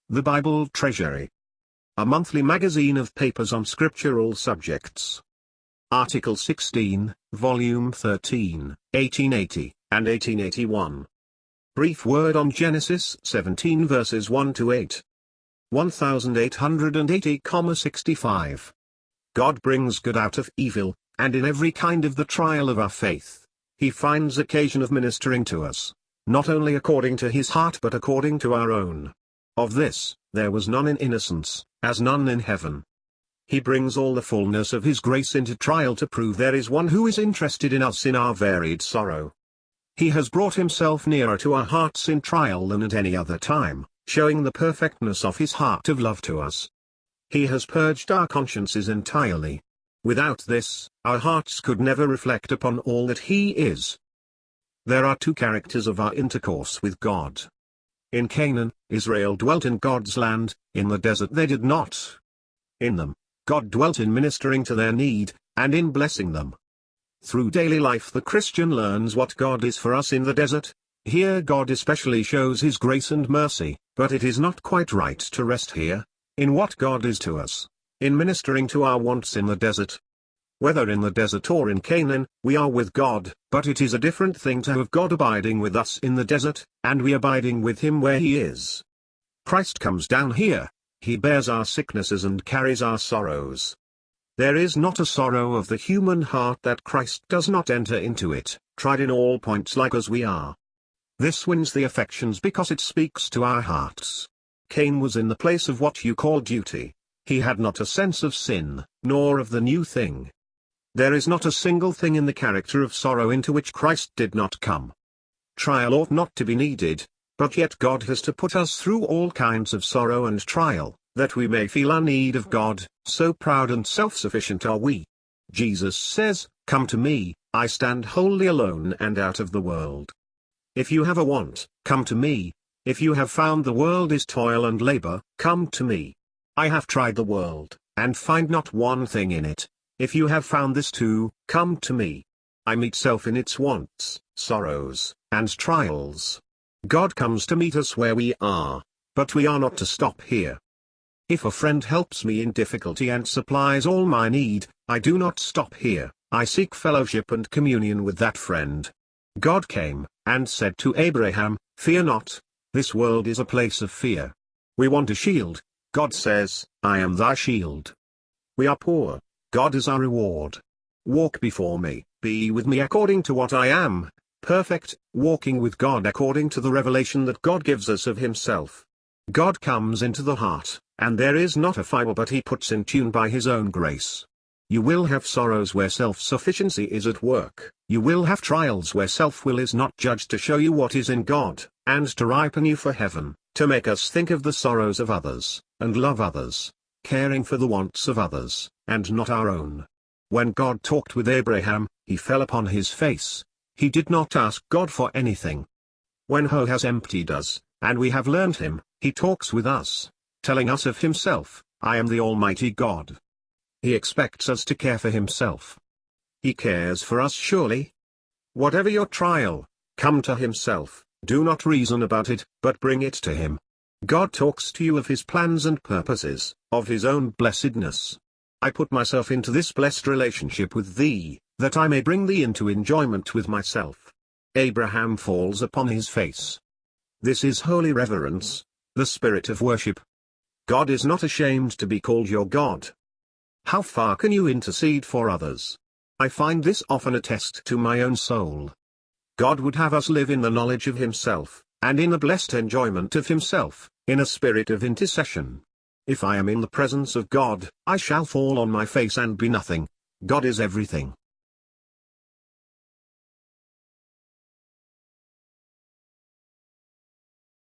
The Bible Treasury. A monthly magazine of papers on scriptural subjects. Article 16, Volume 13, 1880 and 1881. Brief word on Genesis 17 verses 1 to 8. 1880,65. God brings good out of evil, and in every kind of the trial of our faith, He finds occasion of ministering to us, not only according to His heart but according to our own. Of this, there was none in innocence, as none in heaven. He brings all the fullness of His grace into trial to prove there is one who is interested in us in our varied sorrow. He has brought Himself nearer to our hearts in trial than at any other time, showing the perfectness of His heart of love to us. He has purged our consciences entirely. Without this, our hearts could never reflect upon all that He is. There are two characters of our intercourse with God. In Canaan, Israel dwelt in God's land; in the desert they did not. In them, God dwelt in ministering to their need, and in blessing them. Through daily life the Christian learns what God is for us in the desert. Here God especially shows His grace and mercy, but it is not quite right to rest here, in what God is to us, in ministering to our wants in the desert. Whether in the desert or in Canaan, we are with God, but it is a different thing to have God abiding with us in the desert, and we abiding with Him where He is. Christ comes down here, He bears our sicknesses and carries our sorrows. There is not a sorrow of the human heart that Christ does not enter into it, tried in all points like as we are. This wins the affections because it speaks to our hearts. Cain was in the place of what you call duty. He had not a sense of sin, nor of the new thing. There is not a single thing in the character of sorrow into which Christ did not come. Trial ought not to be needed, but yet God has to put us through all kinds of sorrow and trial, that we may feel our need of God, so proud and self-sufficient are we. Jesus says, "Come to me, I stand wholly alone and out of the world." If you have a want, come to me. If you have found the world is toil and labor, come to me. I have tried the world, and find not one thing in it. If you have found this too, come to me. I meet self in its wants, sorrows, and trials. God comes to meet us where we are, but we are not to stop here. If a friend helps me in difficulty and supplies all my need, I do not stop here, I seek fellowship and communion with that friend. God came, and said to Abraham, "Fear not, this world is a place of fear." We want a shield. God says, "I am thy shield." We are poor. God is our reward. Walk before me, be with me according to what I am, perfect, walking with God according to the revelation that God gives us of Himself. God comes into the heart, and there is not a fibre but He puts in tune by His own grace. You will have sorrows where self-sufficiency is at work. You will have trials where self-will is not judged to show you what is in God, and to ripen you for heaven, to make us think of the sorrows of others, and love others, caring for the wants of others, and not our own. When God talked with Abraham, he fell upon his face. He did not ask God for anything. When He has emptied us, and we have learned Him, He talks with us, telling us of Himself, "I am the Almighty God." He expects us to care for Himself. He cares for us surely. Whatever your trial, come to Himself, do not reason about it, but bring it to Him. God talks to you of His plans and purposes, of His own blessedness. I put myself into this blessed relationship with thee, that I may bring thee into enjoyment with myself. Abraham falls upon his face. This is holy reverence, the spirit of worship. God is not ashamed to be called your God. How far can you intercede for others? I find this often a test to my own soul. God would have us live in the knowledge of Himself, and in the blessed enjoyment of Himself, in a spirit of intercession. If I am in the presence of God, I shall fall on my face and be nothing. God is everything.